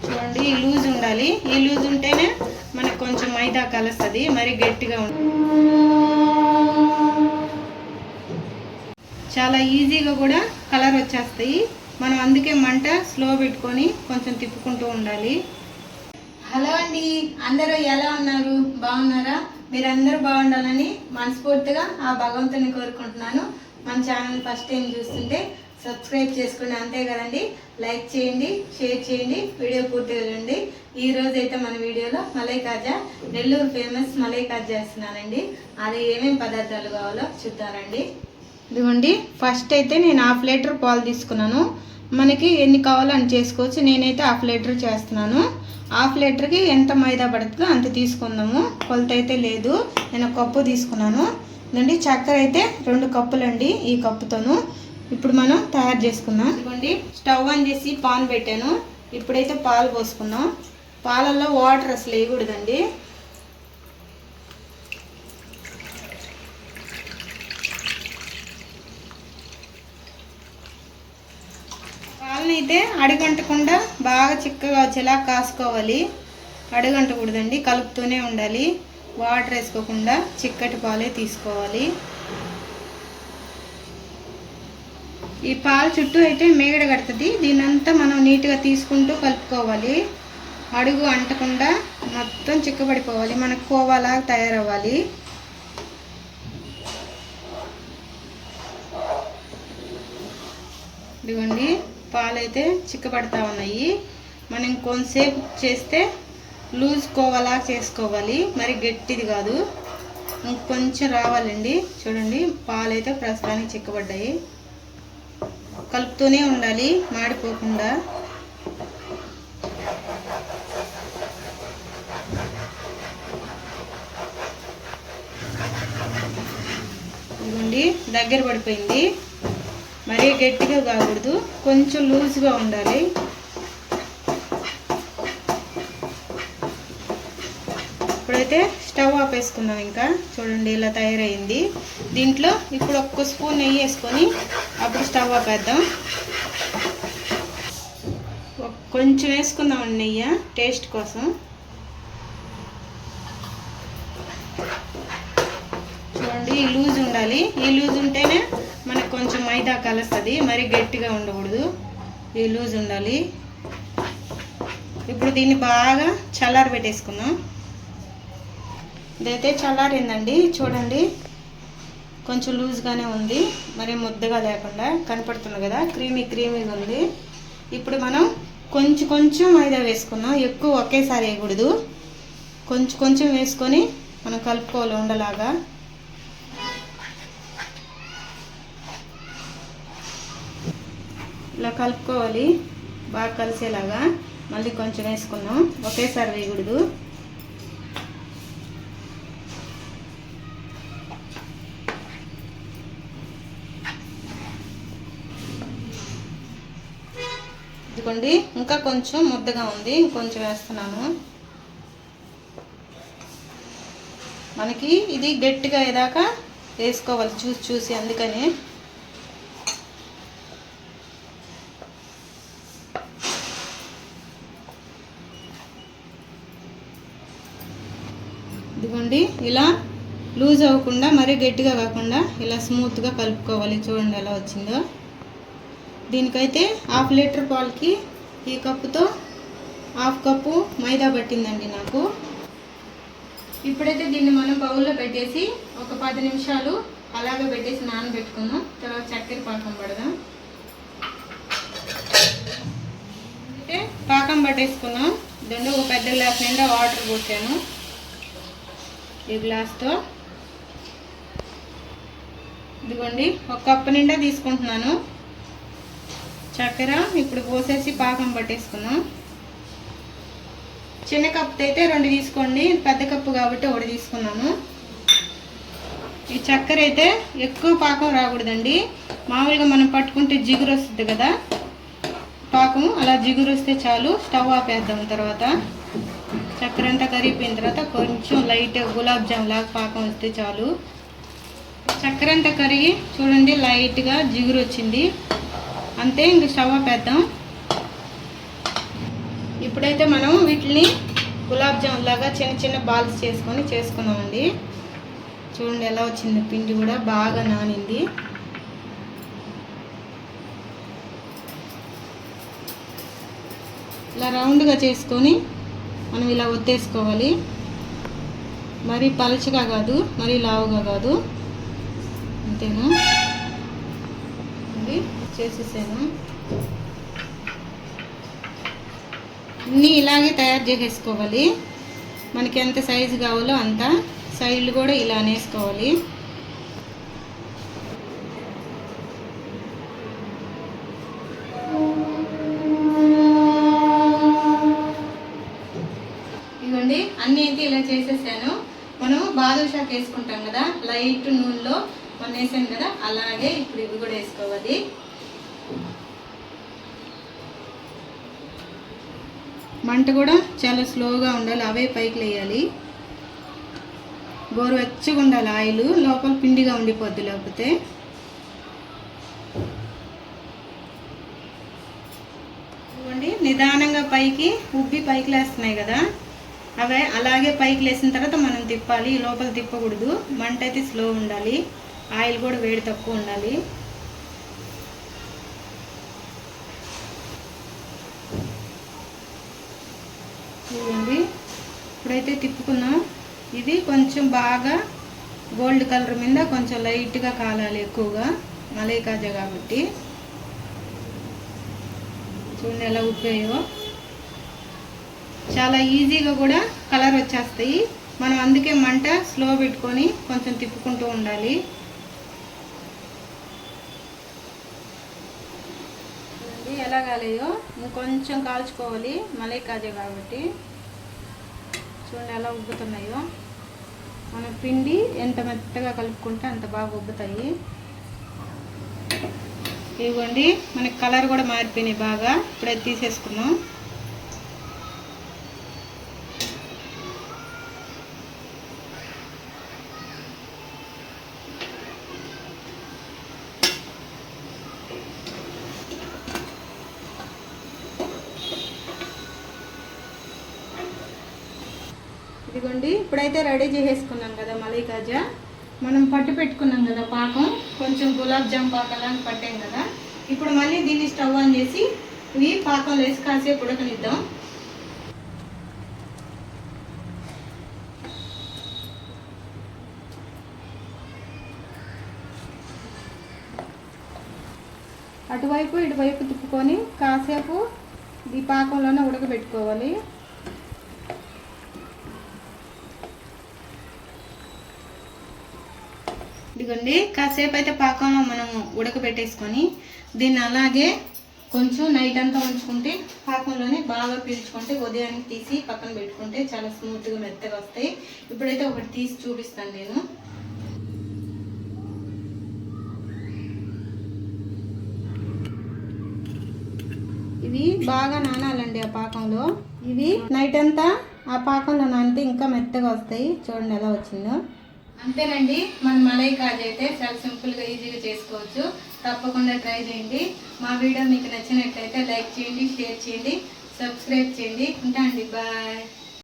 చూడండి ఈ లూజ్ ఉండాలి. ఈ లూజ్ ఉంటేనే మనకు కొంచెం మైదా కలుస్తుంది, మరి గట్టిగా ఉంటుంది. చాలా ఈజీగా కూడా కలర్ వచ్చేస్తాయి. మనం అందుకే మంట స్లో పెట్టుకొని కొంచెం తిప్పుకుంటూ ఉండాలి. హలో అండి, అందరూ ఎలా ఉన్నారు? బాగున్నారా? మీరందరూ బాగుండాలని మనస్ఫూర్తిగా ఆ భగవంతుని కోరుకుంటున్నాను. మన ఛానల్ ఫస్ట్ టైం చూస్తుంటే సబ్స్క్రైబ్ చేసుకోండి, అంతే కదండి. లైక్ చేయండి, షేర్ చేయండి, వీడియో పూర్తిగా చూడండి. ఈరోజు అయితే మన వీడియోలో మలై కాజా, నెల్లూరు ఫేమస్ మలై కాజా చేస్తున్నానండి. అది ఏమేమి పదార్థాలు కావాలో చూద్దానండి. ఇదిగోండి, ఫస్ట్ అయితే నేను 1/2 లీటర్ పాలు తీసుకున్నాను. మనకి ఎన్ని కావాలో అని చేసుకోవచ్చు. నేనైతే 1/2 లీటర్ చేస్తున్నాను. 1/2 లీటర్కి ఎంత మైదా పడుతుందో అంత తీసుకుందాము. కొలత అయితే లేదు, నేను 1 కప్పు తీసుకున్నాను. ఇదండి చక్కెర అయితే 2 కప్పులండి, ఈ కప్పుతోను. ఇప్పుడు మనం తయారు చేసుకుందాం. ఇదిగోండి, స్టవ్ ఆన్ చేసి పాన్ పెట్టాను. ఇప్పుడైతే పాలు పోసుకుందాం. పాలల్లో వాటర్ అసలు వేయకూడదండి. పాలనైతే అడుగంటకుండా బాగా చిక్కగా వచ్చేలా కాసుకోవాలి. అడుగంటకూడదండి, కలుపుతూనే ఉండాలి. వాటర్ వేసుకోకుండా చిక్కటి పాలే తీసుకోవాలి. ఈ పాలు చుట్టూ అయితే మేగడ కడుతుంది. దీనంతా మనం నీట్గా తీసుకుంటూ కలుపుకోవాలి. అడుగు అంటకుండా మొత్తం చిక్కబడిపోవాలి, మనకు కోవాలాగా తయారవ్వాలి. ఇదిగోండి, పాలు అయితే చిక్కబడతా ఉన్నాయి. మనం కొంతసేపు చేస్తే లూజ్ కోవాలా చేసుకోవాలి, మరి గట్టిది కాదు. ఇంకొంచెం రావాలండి. చూడండి, పాలు అయితే ప్రస్తుతానికి చిక్కబడ్డాయి. కలుపుతూనే ఉండాలి, మాడిపోకుండా. ఇదిగోండి, దగ్గర పడిపోయింది. మరీ గట్టిగా కాకూడదు, కొంచెం లూజ్గా ఉండాలి. ఇప్పుడైతే స్టవ్ ఆపేసుకుందాం. ఇంకా చూడండి, ఇలా తయారైంది. దీంట్లో ఇప్పుడు 1 స్పూన్ నెయ్యి వేసుకొని అప్పుడు స్టవ్ ఆపేద్దాం. కొంచెం వేసుకుందామండి నెయ్యి, టేస్ట్ కోసం. చూడండి, ఈ లూజ్ ఉండాలి. ఈ లూజ్ ఉంటేనే మనకు కొంచెం మైదా కలుస్తుంది, మరి గట్టిగా ఉండకూడదు. ఈ లూజ్ ఉండాలి. ఇప్పుడు దీన్ని బాగా చల్లారి పెట్టేసుకుందాం. ఇదైతే చల్లారిందండి. చూడండి, కొంచెం లూజ్గానే ఉంది, మరి ముద్దగా లేకుండా కనపడుతుంది కదా, క్రీమీగా ఉంది. ఇప్పుడు మనం కొంచెం కొంచెం మైదా వేసుకుందాం. ఎక్కువ ఒకేసారి వేయకూడదు, కొంచెం కొంచెం వేసుకొని మనం కలుపుకోవాలి ఉండలాగా. ఇలా కలుపుకోవాలి బాగా కలిసేలాగా. మళ్ళీ కొంచెం వేసుకుందాం, ఒకేసారి వేయకూడదు. ఇదిగోండి, ఇంకా కొంచెం ముద్దగా ఉంది, ఇంకొంచెం వేస్తున్నాను. మనకి ఇది గట్టిగా అయ్యేదాకా వేసుకోవాలి, చూసి అందుకని. ఇదిగోండి, ఇలా లూజ్ అవ్వకుండా మరీ గట్టిగా కాకుండా ఇలా స్మూత్గా కలుపుకోవాలి. చూడండి ఎలా వచ్చిందో. దీనికైతే 1/2 లీటర్ పాలకి ఈ కప్పుతో 1/2 కప్పు మైదా పట్టిందండి నాకు. ఇప్పుడైతే దీన్ని మనం బౌల్లో పెట్టేసి ఒక 10 నిమిషాలు అలాగే పెట్టేసి నానబెట్టుకుందాం. తర్వాత చక్కెర పాకం పడదాం. అయితే పాకం పట్టేసుకున్నాం. ఇదండి, ఒక పెద్ద గ్లాస్ నిండా వాటర్ పోసాను. ఈ గ్లాస్తో ఇదిగోండి, 1 కప్పు నిండా తీసుకుంటున్నాను చక్కెర. ఇప్పుడు పోసేసి పాకం పట్టేసుకున్నాం. చిన్న కప్పు అయితే 2 తీసుకోండి, పెద్ద కప్పు కాబట్టి 1 తీసుకున్నాను. ఈ చక్కెర అయితే ఎక్కువ పాకం రాకూడదండి. మామూలుగా మనం పట్టుకుంటే జిగురు వస్తుంది కదా, పాకం అలా జిగురు వస్తే చాలు. స్టవ్ ఆపేద్దాం. తర్వాత చక్కెర అంతా కరిగిపోయిన తర్వాత కొంచెం లైట్ గులాబ్ జామ్ లాగా పాకం వస్తే చాలు. చక్కెర అంతా కరిగి చూడండి లైట్గా జిగురు వచ్చింది, అంతే. ఇంక స్టవ్ ఆపేద్దాం. ఇప్పుడైతే మనం వీటిని గులాబ్ జామ్ లాగా చిన్న చిన్న బాల్స్ చేసుకున్నామండి. చూడండి ఎలా వచ్చింది, పిండి కూడా బాగా నానింది. ఇలా రౌండ్గా చేసుకొని మనం ఇలా ఒత్తేసుకోవాలి. మరీ పలుచగా కాదు, మరీ లావుగా కాదు, అంతేనా. ఇది చేసేసాను. అన్నీ ఇలాగే తయారు చేసేసుకోవాలి. మనకి ఎంత సైజు కావాలో అంత. సైడ్లు కూడా ఇలా అనేసుకోవాలి. ఇదిగోండి, అన్నీ అయితే ఇలా చేసేసాను. మనం బాదుషాకి వేసుకుంటాం కదా, లైట్ నూనెలో మనం వేసాను కదా, అలాగే ఇప్పుడు ఇవి కూడా వేసుకోవాలి. మంట కూడా చాలా స్లోగా ఉండాలి, అవే పైకి వేయాలి. గోరువెచ్చగా ఉండాలి ఆయిల్, లోపల పిండిగా ఉండిపోద్ది లేకపోతే. ఇవ్వండి, నిదానంగా పైకి ఉబ్బి పైకి లేస్తున్నాయి కదా, అవే అలాగే పైకి లేసిన తర్వాత మనం తిప్పాలి. లోపల తిప్పకూడదు, మంట అయితే స్లో ఉండాలి, ఆయిల్ కూడా వేడి తక్కువ ఉండాలి. చూడండి, ఇప్పుడైతే తిప్పుకున్నాం. ఇది కొంచెం బాగా గోల్డ్ కలర్ మీద కొంచెం లైట్గా కాలాలి, ఎక్కువగా మలై కాజా కాబట్టి. చూడండి ఎలా ఉప్పాయో, చాలా ఈజీగా కూడా కలర్ వచ్చేస్తాయి. మనం అందుకే మంట స్లో పెట్టుకొని కొంచెం తిప్పుకుంటూ ఉండాలి. చూడండి ఎలా కాలేయో, ఇంకొంచెం కాల్చుకోవాలి, మలై కాజా కాబట్టి. చూడండి ఎలా ఉబ్బుతున్నాయో. మన పిండి ఎంత మెత్తగా కలుపుకుంటే అంత బాగా ఉబ్బుతాయి. ఇవ్వండి, మనకి కలర్ కూడా మారిపోయినాయి బాగా. ఇప్పుడైతే తీసేసుకున్నాం. ఇదిగోండి, ఇప్పుడైతే రెడీ చేసేసుకున్నాం కదా మలై కాజా. మనం పట్టు పెట్టుకున్నాం కదా పాకం, కొంచెం గులాబ్ జామ్ పాకలాగా పట్టాం కదా. ఇప్పుడు మళ్ళీ దీన్ని స్టవ్ ఆన్ చేసి ఇవి పాకంలో వేసి కాసేపు ఉడకనిద్దాం. అటువైపు ఇటువైపు తిప్పుకొని కాసేపు ఈ పాకంలోనే ఉడకబెట్టుకోవాలి. ఇదిగోండి, కాసేపు అయితే పాకంలో మనం ఉడకబెట్టేసుకొని దీన్ని అలాగే కొంచెం నైట్ అంతా ఉంచుకుంటే పాకంలోనే బాగా పీల్చుకుంటే ఉదయానికి తీసి పక్కన పెట్టుకుంటే చాలా స్మూత్గా మెత్తగా వస్తాయి. ఇప్పుడైతే ఒకటి తీసి చూపిస్తాను నేను. ఇవి బాగా నానాలండి ఆ పాకంలో. ఇవి నైట్ అంతా ఆ పాకంలో నానితే ఇంకా మెత్తగా వస్తాయి. చూడండి ఎలా వచ్చిందో. అంతేనండి, మన మలై కాజా అయితే చాలా సింపుల్గా ఈజీగా చేసుకోవచ్చు. తప్పకుండా ట్రై చేయండి. మా వీడియో మీకు నచ్చినట్లయితే లైక్ చేయండి, షేర్ చేయండి, సబ్స్క్రైబ్ చేయండి. ఉంటా అండి, బాయ్.